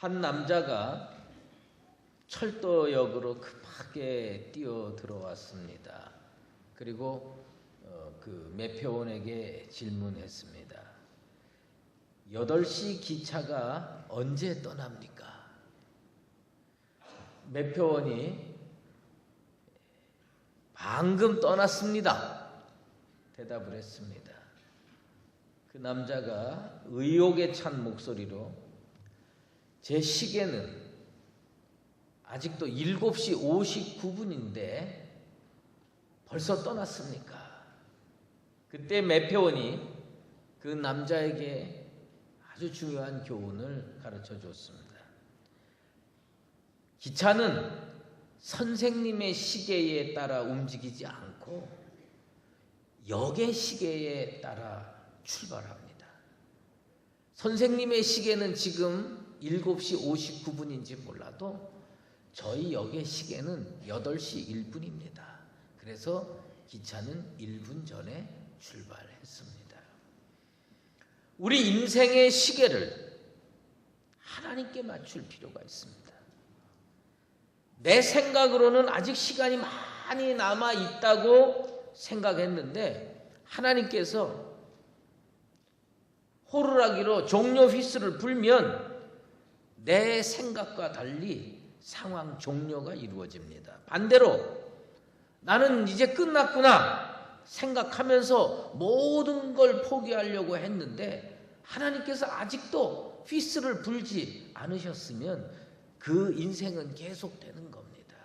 한 남자가 철도역으로 급하게 뛰어 들어왔습니다. 그리고 그 매표원에게 질문했습니다. 8시 기차가 언제 떠납니까? 매표원이 방금 떠났습니다. 대답을 했습니다. 그 남자가 의욕에 찬 목소리로 제 시계는 아직도 7시 59분인데 벌써 떠났습니까? 그때 매표원이 그 남자에게 아주 중요한 교훈을 가르쳐 줬습니다. 기차는 선생님의 시계에 따라 움직이지 않고 역의 시계에 따라 출발합니다. 선생님의 시계는 지금 7시 59분인지 몰라도 저희 역의 시계는 8시 1분입니다. 그래서 기차는 1분 전에 출발했습니다. 우리 인생의 시계를 하나님께 맞출 필요가 있습니다. 내 생각으로는 아직 시간이 많이 남아 있다고 생각했는데 하나님께서 호루라기로 종료 휘슬을 불면 내 생각과 달리 상황 종료가 이루어집니다. 반대로 나는 이제 끝났구나 생각하면서 모든 걸 포기하려고 했는데 하나님께서 아직도 휘슬을 불지 않으셨으면 그 인생은 계속되는 겁니다.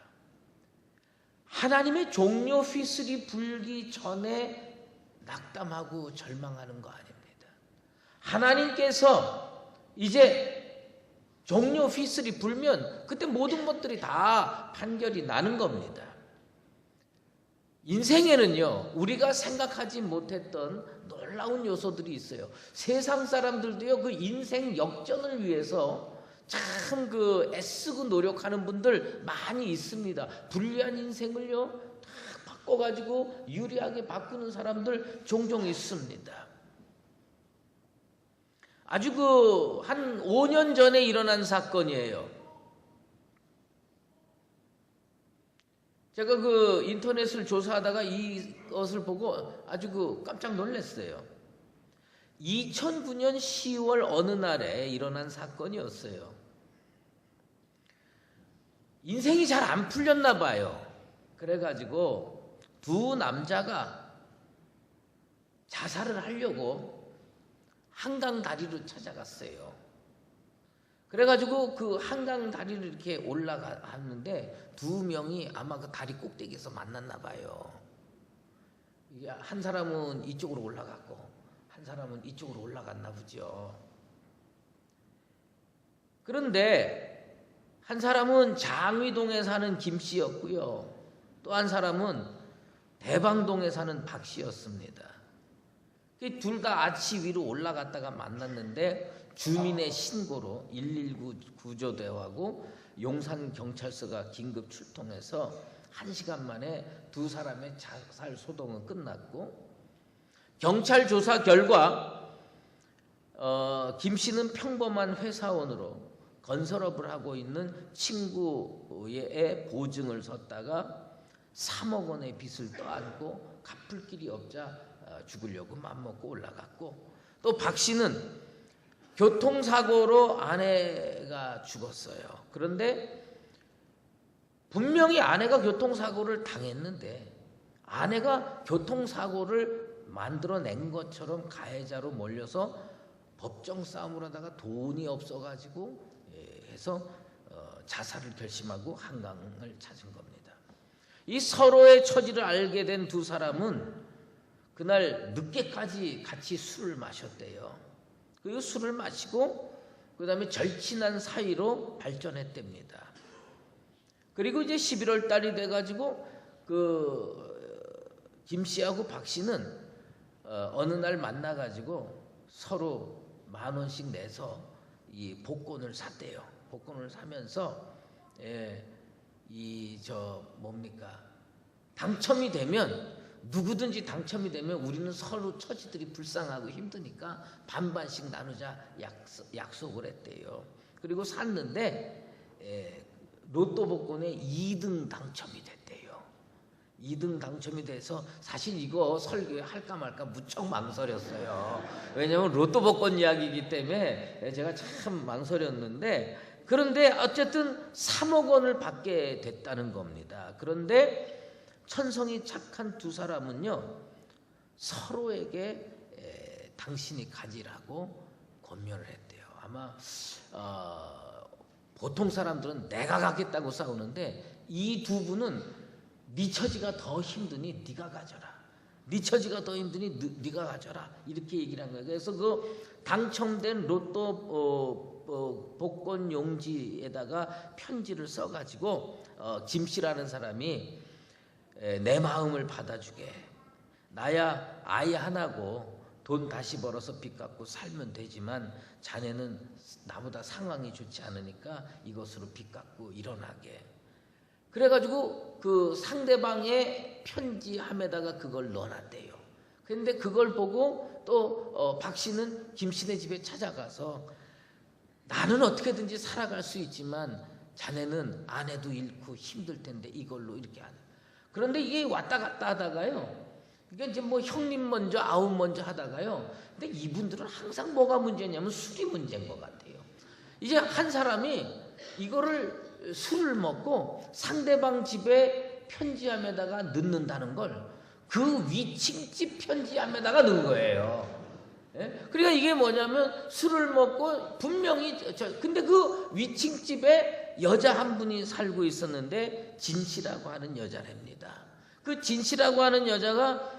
하나님의 종료 휘슬이 불기 전에 낙담하고 절망하는 거 아닙니다. 하나님께서 이제 종료 휘슬이 불면 그때 모든 것들이 다 판결이 나는 겁니다. 인생에는요, 우리가 생각하지 못했던 놀라운 요소들이 있어요. 세상 사람들도요, 그 인생 역전을 위해서 참 애쓰고 노력하는 분들 많이 있습니다. 불리한 인생을요, 다 바꿔가지고 유리하게 바꾸는 사람들 종종 있습니다. 아주 한 5년 전에 일어난 사건이에요. 제가 인터넷을 조사하다가 이것을 보고 아주 깜짝 놀랐어요. 2009년 10월 어느 날에 일어난 사건이었어요. 인생이 잘 안 풀렸나 봐요. 그래가지고 두 남자가 자살을 하려고 한강 다리로 찾아갔어요. 그래가지고 그 한강 다리를 이렇게 올라갔는데 두 명이 아마 그 다리 꼭대기에서 만났나 봐요. 한 사람은 이쪽으로 올라갔고 한 사람은 이쪽으로 올라갔나 보죠. 그런데 한 사람은 장위동에 사는 김 씨였고요. 또 한 사람은 대방동에 사는 박 씨였습니다. 둘 다 아치 위로 올라갔다가 만났는데 주민의 신고로 119 구조대하고 용산경찰서가 긴급 출동해서 1시간 만에 두 사람의 자살 소동은 끝났고 경찰 조사 결과 김 씨는 평범한 회사원으로 건설업을 하고 있는 친구의 보증을 섰다가 3억 원의 빚을 떠안고 갚을 길이 없자 죽으려고 맘먹고 올라갔고 또 박 씨는 교통사고로 아내가 죽었어요. 그런데 분명히 아내가 교통사고를 당했는데 아내가 교통사고를 만들어낸 것처럼 가해자로 몰려서 법정 싸움을 하다가 돈이 없어가지고 해서 자살을 결심하고 한강을 찾은 겁니다. 이 서로의 처지를 알게 된 두 사람은 그날 늦게까지 같이 술을 마셨대요. 그리고 술을 마시고 그 다음에 절친한 사이로 발전했답니다. 그리고 이제 11월 달이 돼가지고 김 씨하고 박 씨는 어느 날 만나가지고 서로 10,000원씩 내서 이 복권을 샀대요. 복권을 사면서 당첨이 되면 누구든지 당첨이 되면 우리는 서로 처지들이 불쌍하고 힘드니까 반반씩 나누자 약속을 했대요. 그리고 샀는데 로또 복권에 2등 당첨이 됐대요. 2등 당첨이 돼서 사실 이거 설교에 할까 말까 무척 망설였어요. 왜냐하면 로또 복권 이야기이기 때문에 제가 참 망설였는데, 그런데 어쨌든 3억 원을 받게 됐다는 겁니다. 그런데 천성이 착한 두 사람은요, 서로에게 당신이 가지라고 권면을 했대요. 아마 보통 사람들은 내가 갖겠다고 싸우는데 이 두 분은 네 처지가 더 힘드니 네가 가져라, 네 처지가 더 힘드니 네가 가져라, 이렇게 얘기를 한 거예요. 그래서 그 당첨된 로또 복권 용지에다가 편지를 써가지고 김씨라는 사람이 내 마음을 받아주게, 나야 아이 하나고 돈 다시 벌어서 빚 갚고 살면 되지만 자네는 나보다 상황이 좋지 않으니까 이것으로 빚 갚고 일어나게. 그래가지고 그 상대방의 편지함에다가 그걸 넣어놨대요. 그런데 그걸 보고 또 박 씨는 김 씨네 집에 찾아가서 나는 어떻게든지 살아갈 수 있지만 자네는 아내도 잃고 힘들 텐데 이걸로 이렇게 하는. 그런데 이게 왔다 갔다 하다가요, 이게 이제 뭐 형님 먼저 아우 먼저 하다가요, 근데 이분들은 항상 뭐가 문제냐면 술이 문제인 것 같아요. 이제 한 사람이 이거를 술을 먹고 상대방 집에 편지함에다가 넣는다는 걸 그 위층집 편지함에다가 넣은 거예요. 예? 그러니까 이게 뭐냐면 술을 먹고 분명히 근데 그 위층집에 여자 한 분이 살고 있었는데 진씨라고 하는 여자랍니다. 그 진씨라고 하는 여자가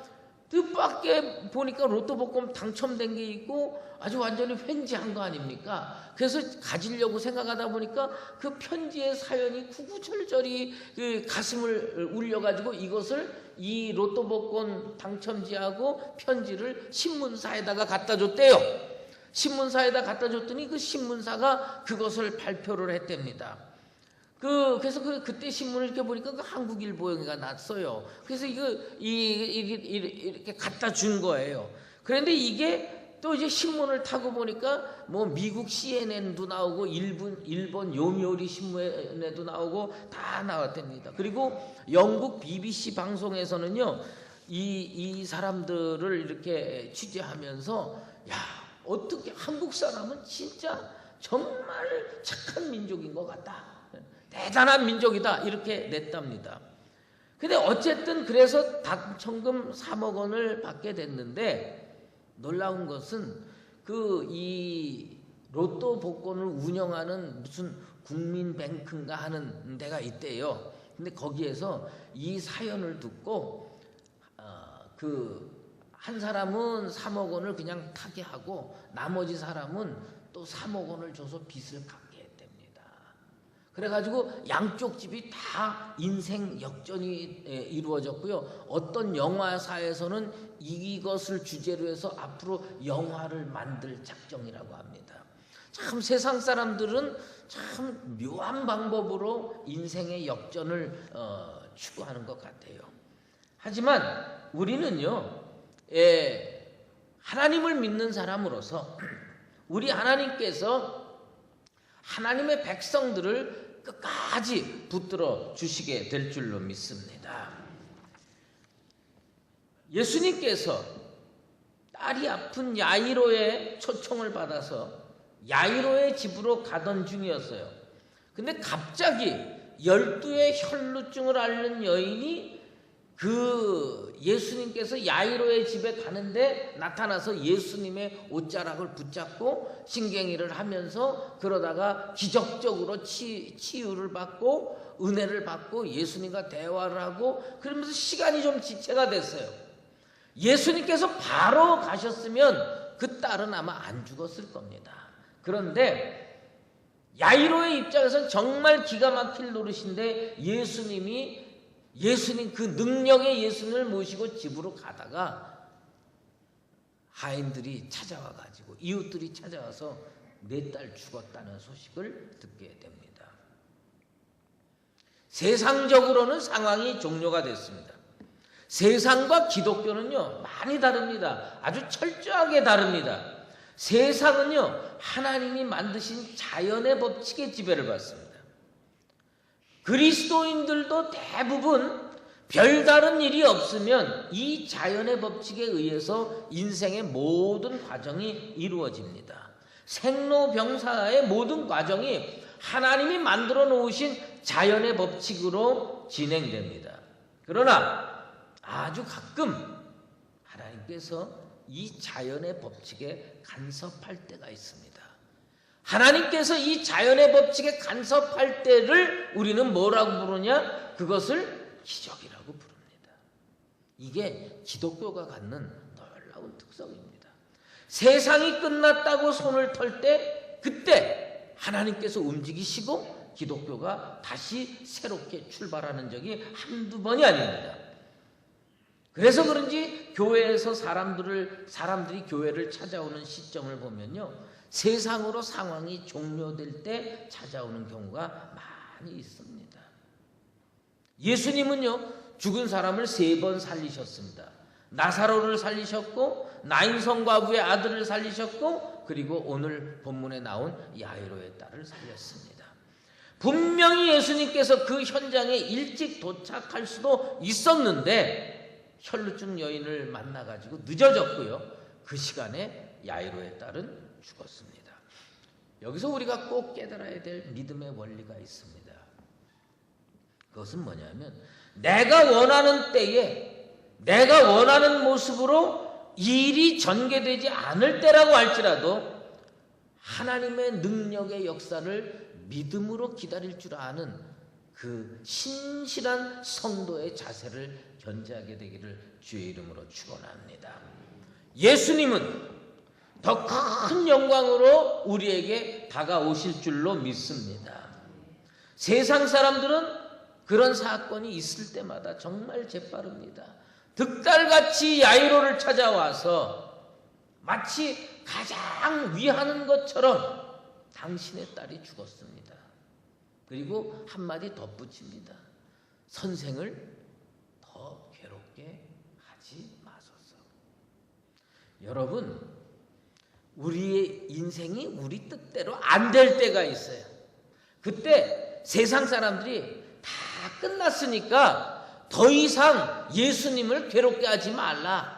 뜻밖의 보니까 로또 복권 당첨된 게 있고 아주 완전히 횡재한 거 아닙니까? 그래서 가지려고 생각하다 보니까 그 편지의 사연이 구구절절이 그 가슴을 울려가지고 이것을 이 로또 복권 당첨지하고 편지를 신문사에다가 갖다 줬대요. 신문사에다 갖다 줬더니 그 신문사가 그것을 발표를 했답니다. 그래서 그때 신문을 이렇게 보니까 그 한국일보가 났어요. 그래서 이렇게 갖다 준 거예요. 그런데 이게 또 이제 신문을 타고 보니까 뭐 미국 CNN도 나오고 일본 요미우리 신문에도 나오고 다 나왔답니다. 그리고 영국 BBC 방송에서는요, 이 사람들을 이렇게 취재하면서 야, 어떻게 한국 사람은 진짜 정말 착한 민족인 것 같다, 대단한 민족이다, 이렇게 냈답니다. 근데 어쨌든 그래서 당첨금 3억 원을 받게 됐는데 놀라운 것은 이 로또 복권을 운영하는 무슨 국민뱅크인가 하는 데가 있대요. 근데 거기에서 이 사연을 듣고 한 사람은 3억 원을 그냥 타게 하고 나머지 사람은 또 3억 원을 줘서 빚을 갚게 했답니다. 그래가지고 양쪽 집이 다 인생 역전이 이루어졌고요. 어떤 영화사에서는 이것을 주제로 해서 앞으로 영화를 만들 작정이라고 합니다. 참 세상 사람들은 참 묘한 방법으로 인생의 역전을 추구하는 것 같아요. 하지만 우리는요, 하나님을 믿는 사람으로서 우리 하나님께서 하나님의 백성들을 끝까지 붙들어 주시게 될 줄로 믿습니다. 예수님께서 딸이 아픈 야이로의 초청을 받아서 야이로의 집으로 가던 중이었어요. 근데 갑자기 12의 혈루증을 앓는 여인이 예수님께서 야이로의 집에 가는데 나타나서 예수님의 옷자락을 붙잡고 신경이를 하면서 그러다가 기적적으로 치유를 받고 은혜를 받고 예수님과 대화를 하고 그러면서 시간이 좀 지체가 됐어요. 예수님께서 바로 가셨으면 그 딸은 아마 안 죽었을 겁니다. 그런데 야이로의 입장에서는 정말 기가 막힐 노릇인데 예수님 그 능력의 예수님을 모시고 집으로 가다가 하인들이 찾아와가지고 이웃들이 찾아와서 내 딸 죽었다는 소식을 듣게 됩니다. 세상적으로는 상황이 종료가 됐습니다. 세상과 기독교는요 많이 다릅니다. 아주 철저하게 다릅니다. 세상은요, 하나님이 만드신 자연의 법칙에 지배를 받습니다. 그리스도인들도 대부분 별다른 일이 없으면 이 자연의 법칙에 의해서 인생의 모든 과정이 이루어집니다. 생로병사의 모든 과정이 하나님이 만들어 놓으신 자연의 법칙으로 진행됩니다. 그러나 아주 가끔 하나님께서 이 자연의 법칙에 간섭할 때가 있습니다. 하나님께서 이 자연의 법칙에 간섭할 때를 우리는 뭐라고 부르냐? 그것을 기적이라고 부릅니다. 이게 기독교가 갖는 놀라운 특성입니다. 세상이 끝났다고 손을 털 때 그때 하나님께서 움직이시고 기독교가 다시 새롭게 출발하는 적이 한두 번이 아닙니다. 그래서 그런지 교회에서 사람들이 교회를 찾아오는 시점을 보면요, 세상으로 상황이 종료될 때 찾아오는 경우가 많이 있습니다. 예수님은요, 죽은 사람을 3번 살리셨습니다. 나사로를 살리셨고, 나인성 과부의 아들을 살리셨고, 그리고 오늘 본문에 나온 야이로의 딸을 살렸습니다. 분명히 예수님께서 그 현장에 일찍 도착할 수도 있었는데 혈루증 여인을 만나가지고 늦어졌고요. 그 시간에 야이로의 딸은 죽었습니다. 여기서 우리가 꼭 깨달아야 될 믿음의 원리가 있습니다. 그것은 뭐냐면 내가 원하는 때에 내가 원하는 모습으로 일이 전개되지 않을 때라고 할지라도 하나님의 능력의 역사를 믿음으로 기다릴 줄 아는 그 신실한 성도의 자세를 견지하게 되기를 주의 이름으로 축원합니다. 예수님은 더 큰 영광으로 우리에게 다가오실 줄로 믿습니다. 세상 사람들은 그런 사건이 있을 때마다 정말 재빠릅니다. 득달같이 야이로를 찾아와서 마치 가장 위하는 것처럼 당신의 딸이 죽었습니다. 그리고 한마디 덧붙입니다. 선생을 더 괴롭게 하지 마소서. 여러분, 우리의 인생이 우리 뜻대로 안 될 때가 있어요. 그때 세상 사람들이 다 끝났으니까 더 이상 예수님을 괴롭게 하지 말라.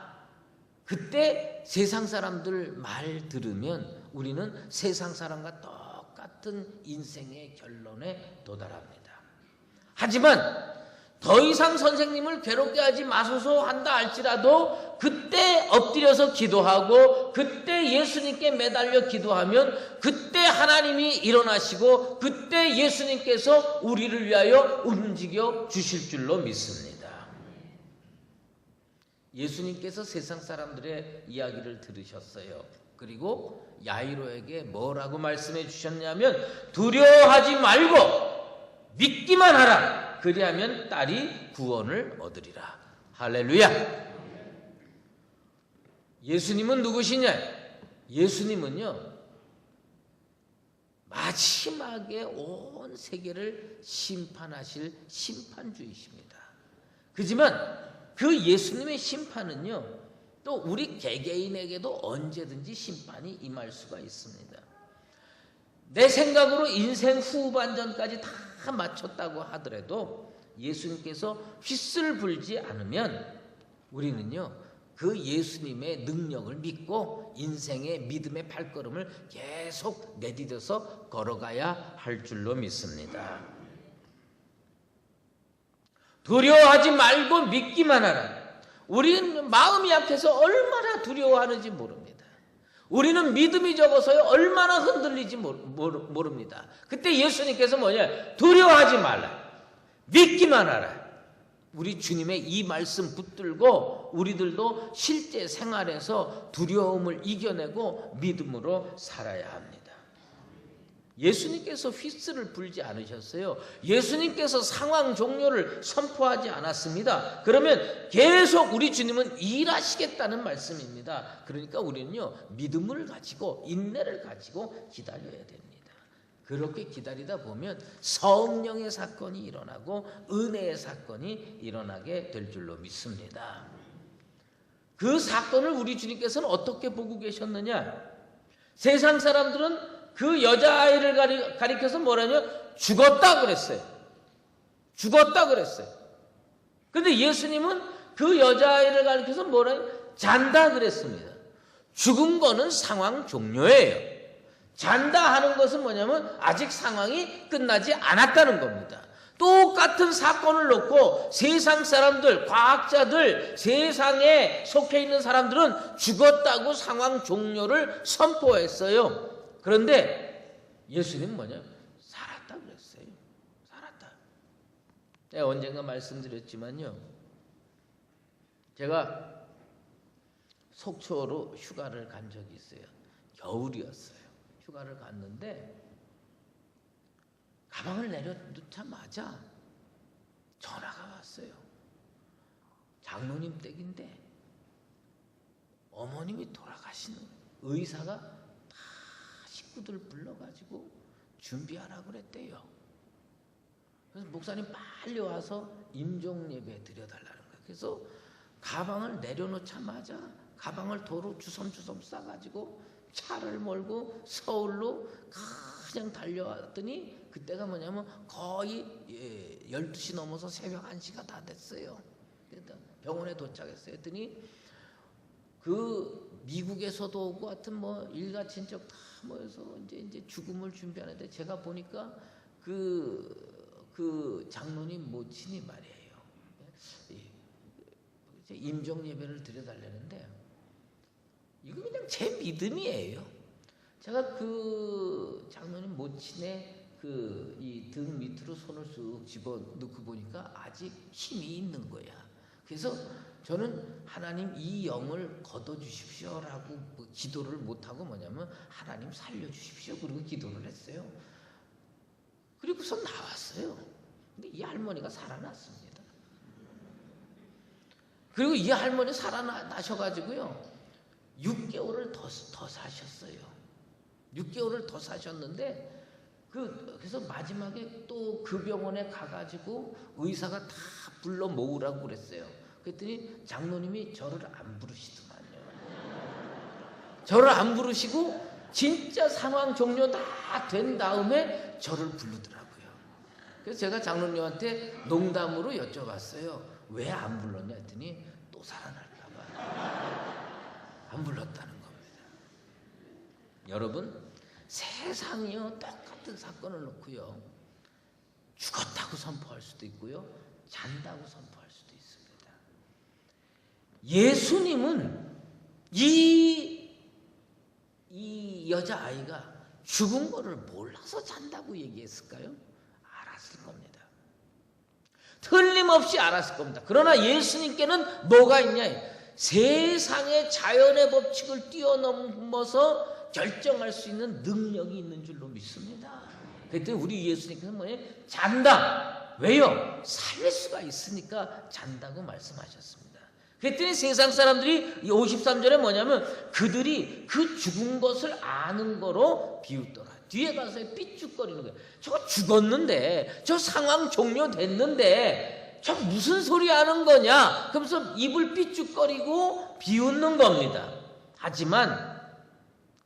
그때 세상 사람들 말 들으면 우리는 세상 사람과 똑같은 인생의 결론에 도달합니다. 하지만 더 이상 선생님을 괴롭게 하지 마소서 한다 할지라도 그때 엎드려서 기도하고 그때 예수님께 매달려 기도하면 그때 하나님이 일어나시고 그때 예수님께서 우리를 위하여 움직여 주실 줄로 믿습니다. 예수님께서 세상 사람들의 이야기를 들으셨어요. 그리고 야이로에게 뭐라고 말씀해 주셨냐면 두려워하지 말고 믿기만 하라. 그리하면 딸이 구원을 얻으리라. 할렐루야. 예수님은 누구시냐? 예수님은요, 마지막에 온 세계를 심판하실 심판주이십니다. 그렇지만 그 예수님의 심판은요, 또 우리 개개인에게도 언제든지 심판이 임할 수가 있습니다. 내 생각으로 인생 후반전까지 다 마쳤다고 하더라도 예수님께서 휘슬 불지 않으면 우리는요, 그 예수님의 능력을 믿고 인생의 믿음의 발걸음을 계속 내디뎌서 걸어가야 할 줄로 믿습니다. 두려워하지 말고 믿기만 하라. 우리는 마음이 약해서 얼마나 두려워하는지 모릅니다. 우리는 믿음이 적어서요 얼마나 흔들리지 모릅니다. 그때 예수님께서 뭐냐? 두려워하지 말라. 믿기만 하라. 우리 주님의 이 말씀 붙들고 우리들도 실제 생활에서 두려움을 이겨내고 믿음으로 살아야 합니다. 예수님께서 휘슬을 불지 않으셨어요. 예수님께서 상황 종료를 선포하지 않았습니다. 그러면 계속 우리 주님은 일하시겠다는 말씀입니다. 그러니까 우리는요, 믿음을 가지고 인내를 가지고 기다려야 됩니다. 그렇게 기다리다 보면 성령의 사건이 일어나고 은혜의 사건이 일어나게 될 줄로 믿습니다. 그 사건을 우리 주님께서는 어떻게 보고 계셨느냐? 세상 사람들은 그 여자아이를 가리켜서 뭐라냐? 죽었다 그랬어요. 죽었다 그랬어요. 근데 예수님은 그 여자아이를 가리켜서 뭐라냐? 잔다 그랬습니다. 죽은 거는 상황 종료예요. 잔다 하는 것은 뭐냐면 아직 상황이 끝나지 않았다는 겁니다. 똑같은 사건을 놓고 세상 사람들, 과학자들, 세상에 속해 있는 사람들은 죽었다고 상황 종료를 선포했어요. 그런데 예수님은 뭐냐? 살았다 그랬어요. 살았다. 제가 언젠가 말씀드렸지만요. 제가 속초로 휴가를 간 적이 있어요. 겨울이었어요. 휴가를 갔는데 가방을 내려놓자마자 전화가 왔어요. 장로님 댁인데 어머님이 돌아가시는 의사가 다 식구들 불러가지고 준비하라고 그랬대요. 그래서 목사님 빨리 와서 임종예배 드려달라는 거예요. 그래서 가방을 내려놓자마자 가방을 도로 주섬주섬 싸가지고 차를 몰고 서울로 그냥 달려왔더니 그때가 뭐냐면 거의 12시 넘어서 새벽 1시가 다 됐어요. 병원에 도착했어요. 했더니 그 미국에서도 오고 하여튼 뭐 일가 친척 다 모여서 이제 죽음을 준비하는데 제가 보니까 그 장로님 모친이 말이에요. 임종 예배를 드려달라는데 이거 그냥 제 믿음이에요. 제가 그 장로님 모친의 이 등 밑으로 손을 쑥 집어 넣고 보니까 아직 힘이 있는 거야. 그래서 저는 하나님 이 영을 걷어 주십시오라고 기도를 못하고 뭐냐면 하나님 살려주십시오 그리고 기도를 했어요. 그리고서 나왔어요. 근데 이 할머니가 살아났습니다. 그리고 이 할머니 살아나셔가지고요 6개월을 더 사셨어요. 6개월을 더 사셨는데 그래서 마지막에 또 그 병원에 가가지고 의사가 다 불러 모으라고 그랬어요. 그랬더니 장로님이 저를 안 부르시더만요. 저를 안 부르시고 진짜 상황 종료 다 된 다음에 저를 부르더라고요. 그래서 제가 장로님한테 농담으로 여쭤봤어요. 왜 안 불렀냐 했더니 또 살아날까 봐 안 불렀다는 겁니다. 여러분 세상이요 똑같은 사건을 놓고요 죽었다고 선포할 수도 있고요 잔다고 선포할 수도 있습니다. 예수님은 이 여자아이가 죽은 거를 몰라서 잔다고 얘기했을까요? 알았을 겁니다. 틀림없이 알았을 겁니다. 그러나 예수님께는 뭐가 있냐? 세상의 자연의 법칙을 뛰어넘어서 결정할 수 있는 능력이 있는 줄로 믿습니다. 그랬더니 우리 예수님께서 뭐예요? 잔다. 왜요? 살릴 수가 있으니까 잔다고 말씀하셨습니다. 그랬더니 세상 사람들이 53절에 뭐냐면 그들이 그 죽은 것을 아는 거로 비웃더라. 뒤에 가서 삐죽거리는 거예요. 저거 죽었는데 저 상황 종료됐는데 저 무슨 소리 하는 거냐? 그러면서 입을 삐죽거리고 비웃는 겁니다. 하지만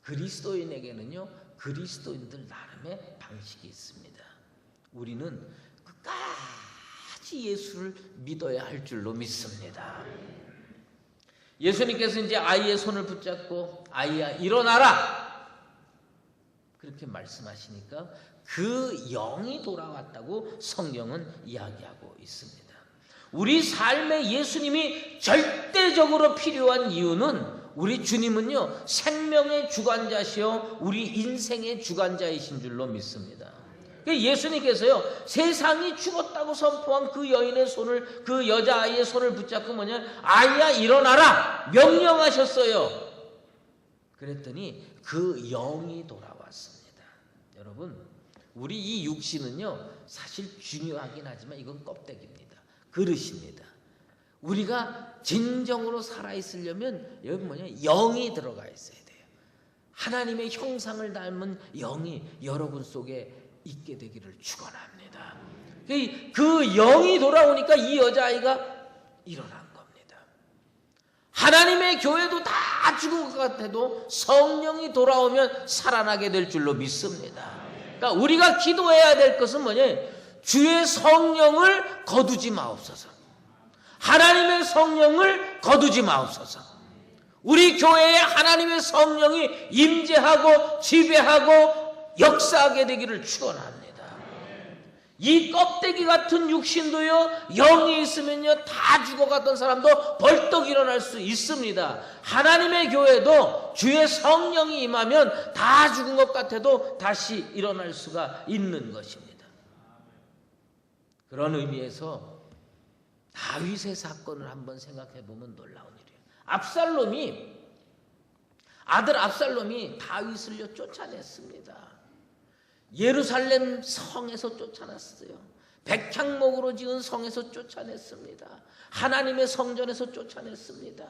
그리스도인에게는요 그리스도인들 나름의 방식이 있습니다. 우리는 끝까지 예수를 믿어야 할 줄로 믿습니다. 예수님께서 이제 아이의 손을 붙잡고 아이야 일어나라 그렇게 말씀하시니까 그 영이 돌아왔다고 성경은 이야기하고 있습니다. 우리 삶에 예수님이 절대적으로 필요한 이유는 우리 주님은요 생명의 주관자시요 우리 인생의 주관자이신 줄로 믿습니다. 예수님께서요 세상이 죽었다고 선포한 그 여인의 손을 그 여자아이의 손을 붙잡고 뭐냐 아이야 일어나라 명령하셨어요. 그랬더니 그 영이 돌아왔습니다. 여러분 우리 이 육신은요 사실 중요하긴 하지만 이건 껍데기입니다. 그릇입니다. 우리가 진정으로 살아있으려면 여기 뭐냐 영이 들어가 있어야 돼요. 하나님의 형상을 닮은 영이 여러분 속에 있게 되기를 축원합니다. 그 영이 돌아오니까 이 여자아이가 일어난 겁니다. 하나님의 교회도 다 죽은 것 같아도 성령이 돌아오면 살아나게 될 줄로 믿습니다. 그러니까 우리가 기도해야 될 것은 뭐냐? 주의 성령을 거두지 마옵소서. 하나님의 성령을 거두지 마옵소서. 우리 교회에 하나님의 성령이 임재하고 지배하고 역사하게 되기를 축원합니다. 이 껍데기 같은 육신도요, 영이 있으면요 다 죽어갔던 사람도 벌떡 일어날 수 있습니다. 하나님의 교회도 주의 성령이 임하면 다 죽은 것 같아도 다시 일어날 수가 있는 것입니다. 그런 의미에서 다윗의 사건을 한번 생각해 보면 놀라운 일이에요. 아들 압살롬이 다윗을요 쫓아냈습니다. 예루살렘 성에서 쫓아냈어요. 백향목으로 지은 성에서 쫓아냈습니다. 하나님의 성전에서 쫓아냈습니다.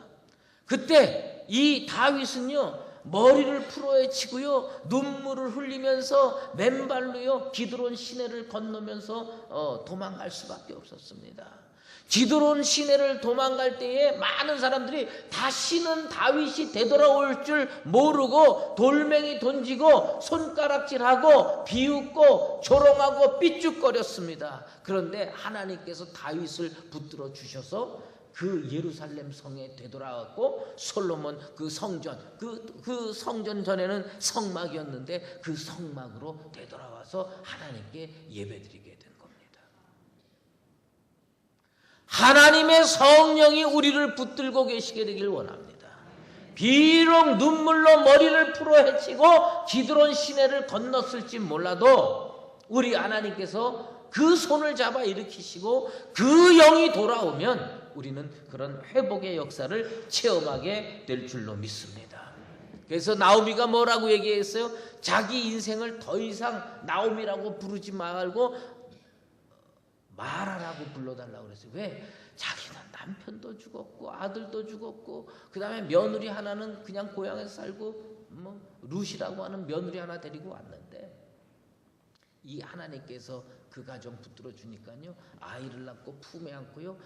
그때 이 다윗은요 머리를 풀어헤치고요 눈물을 흘리면서 맨발로요 기드론 시내를 건너면서 도망갈 수밖에 없었습니다. 기드론 시내를 도망갈 때에 많은 사람들이 다시는 다윗이 되돌아올 줄 모르고 돌멩이 던지고 손가락질하고 비웃고 조롱하고 삐죽거렸습니다. 그런데 하나님께서 다윗을 붙들어 주셔서 그 예루살렘 성에 되돌아왔고 솔로몬 그 성전 그 성전 전에는 성막이었는데 그 성막으로 되돌아와서 하나님께 예배드리게 된 겁니다. 하나님의 성령이 우리를 붙들고 계시게 되길 원합니다. 비록 눈물로 머리를 풀어헤치고 기드론 시내를 건넜을지 몰라도 우리 하나님께서 그 손을 잡아 일으키시고 그 영이 돌아오면 우리는 그런 회복의 역사를 체험하게 될 줄로 믿습니다. 그래서 나오미가 뭐라고 얘기했어요? 자기 인생을 더 이상 나오미라고 부르지 말고 마라라고 불러달라고 그랬어요. 왜? 자기는 남편도 죽었고 아들도 죽었고 그 다음에 며느리 하나는 그냥 고향에서 살고 룻이라고 하는 며느리 하나 데리고 왔는데 이 하나님께서 그 가정 붙들어 주니까요 아이를 낳고 품에 안고요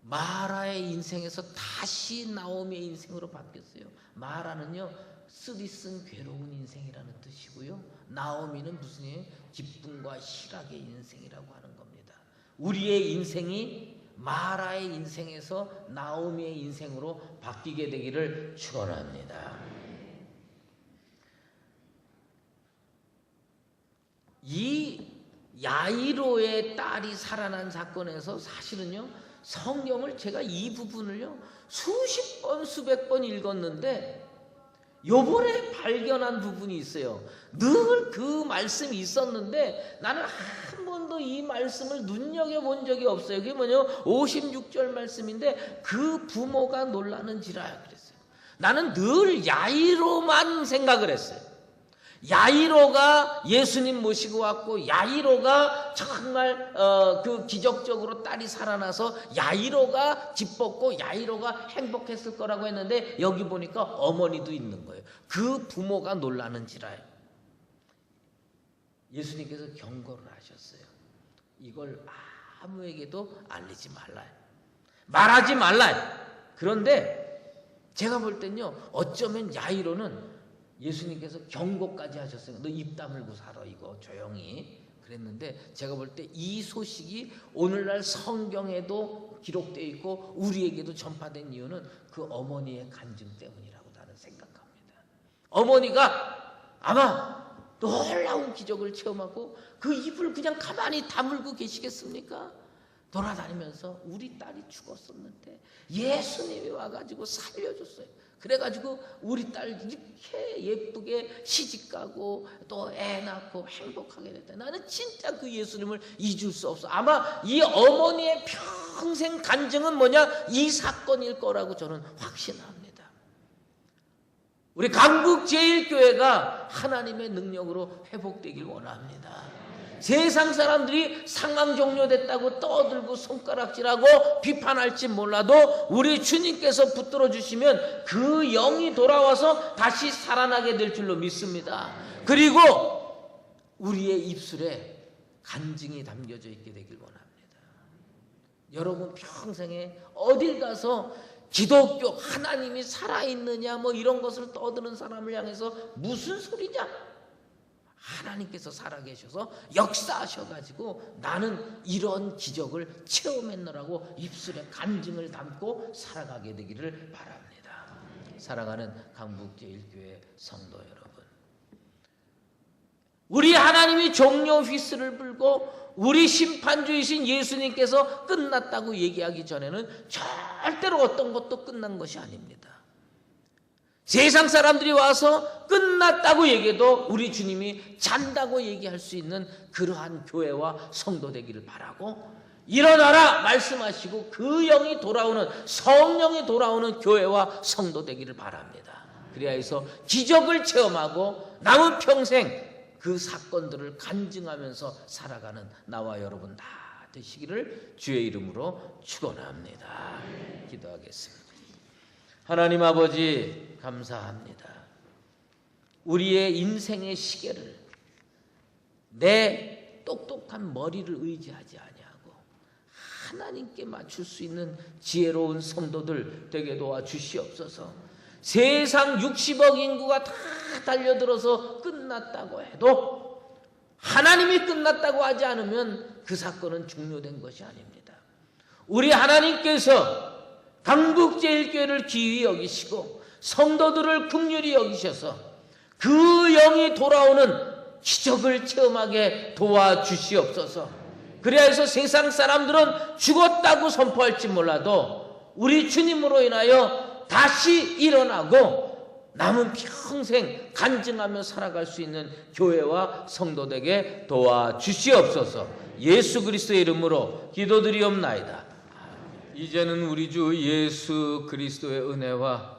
마라의 인생에서 다시 나오미의 인생으로 바뀌었어요. 마라는요 쓰디쓴 괴로운 인생이라는 뜻이고요 나오미는 무슨 일? 기쁨과 희락의 인생이라고 하는 겁니다. 우리의 인생이 마라의 인생에서 나오미의 인생으로 바뀌게 되기를 축원합니다. 이 야이로의 딸이 살아난 사건에서 사실은요 성경을 제가 이 부분을요 수십 번 수백 번 읽었는데 요번에 발견한 부분이 있어요. 늘 그 말씀이 있었는데 나는 한 번도 이 말씀을 눈여겨본 적이 없어요. 그게 뭐냐면 56절 말씀인데 그 부모가 놀라는지라 그랬어요. 나는 늘 야이로만 생각을 했어요. 야이로가 예수님 모시고 왔고 야이로가 정말 그 기적적으로 딸이 살아나서 야이로가 기뻤고 야이로가 행복했을 거라고 했는데 여기 보니까 어머니도 있는 거예요. 그 부모가 놀라는지라 예수님께서 경고를 하셨어요. 이걸 아무에게도 알리지 말라. 말하지 말라. 그런데 제가 볼 땐요 어쩌면 야이로는 예수님께서 경고까지 하셨어요. 너 입 다물고 살아 이거 조용히 그랬는데 제가 볼 때 이 소식이 오늘날 성경에도 기록되어 있고 우리에게도 전파된 이유는 그 어머니의 간증 때문이라고 나는 생각합니다. 어머니가 아마 놀라운 기적을 체험하고 그 입을 그냥 가만히 다물고 계시겠습니까? 돌아다니면서 우리 딸이 죽었었는데 예수님이 와가지고 살려줬어요. 그래가지고 우리 딸 이렇게 예쁘게 시집가고 또 애 낳고 행복하게 됐다. 나는 진짜 그 예수님을 잊을 수 없어. 아마 이 어머니의 평생 간증은 뭐냐? 이 사건일 거라고 저는 확신합니다. 우리 강북제일교회가 하나님의 능력으로 회복되길 원합니다. 세상 사람들이 상황 종료됐다고 떠들고 손가락질하고 비판할지 몰라도 우리 주님께서 붙들어 주시면 그 영이 돌아와서 다시 살아나게 될 줄로 믿습니다. 그리고 우리의 입술에 간증이 담겨져 있게 되길 원합니다. 여러분 평생에 어딜 가서 기독교 하나님이 살아있느냐 뭐 이런 것을 떠드는 사람을 향해서 무슨 소리냐? 하나님께서 살아계셔서 역사하셔가지고 나는 이런 기적을 체험했노라고 입술에 간증을 담고 살아가게 되기를 바랍니다. 사랑하는 강북제일교회 성도 여러분, 우리 하나님이 종료 휘슬을 불고 우리 심판주이신 예수님께서 끝났다고 얘기하기 전에는 절대로 어떤 것도 끝난 것이 아닙니다. 세상 사람들이 와서 끝났다고 얘기해도 우리 주님이 잔다고 얘기할 수 있는 그러한 교회와 성도 되기를 바라고, 일어나라 말씀하시고 그 영이 돌아오는, 성령이 돌아오는 교회와 성도 되기를 바랍니다. 그래야 해서 기적을 체험하고 남은 평생 그 사건들을 간증하면서 살아가는 나와 여러분 다 되시기를 주의 이름으로 축원합니다. 기도하겠습니다. 하나님 아버지 감사합니다. 우리의 인생의 시계를 내 똑똑한 머리를 의지하지 아니하고 하나님께 맞출 수 있는 지혜로운 성도들 되게 도와주시옵소서. 세상 60억 인구가 다 달려들어서 끝났다고 해도 하나님이 끝났다고 하지 않으면 그 사건은 종료된 것이 아닙니다. 우리 하나님께서 강북제일교회를 귀히 여기시고 성도들을 긍휼히 여기셔서 그 영이 돌아오는 기적을 체험하게 도와주시옵소서. 그래야 해서 세상 사람들은 죽었다고 선포할지 몰라도 우리 주님으로 인하여 다시 일어나고 남은 평생 간증하며 살아갈 수 있는 교회와 성도 되게 도와주시옵소서. 예수 그리스도의 이름으로 기도드리옵나이다. 이제는 우리 주 예수 그리스도의 은혜와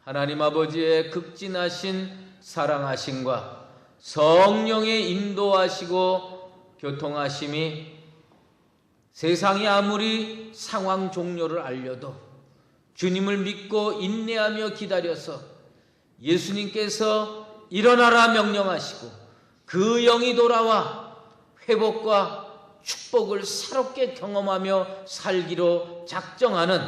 하나님 아버지의 극진하신 사랑하심과 성령의 인도하시고 교통하심이 세상이 아무리 상황 종료를 알려도 주님을 믿고 인내하며 기다려서 예수님께서 일어나라 명령하시고 그 영이 돌아와 회복과 축복을 새롭게 경험하며 살기로 작정하는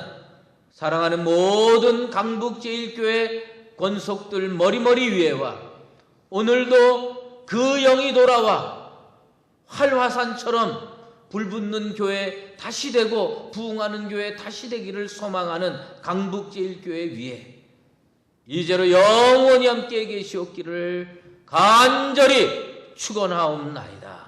사랑하는 모든 강북제일교회 권속들 머리머리 위에와 오늘도 그 영이 돌아와 활화산처럼 불붙는 교회 다시 되고 부흥하는 교회 다시 되기를 소망하는 강북제일교회 위에 이제로 영원히 함께 계시옵기를 간절히 축원하옵나이다.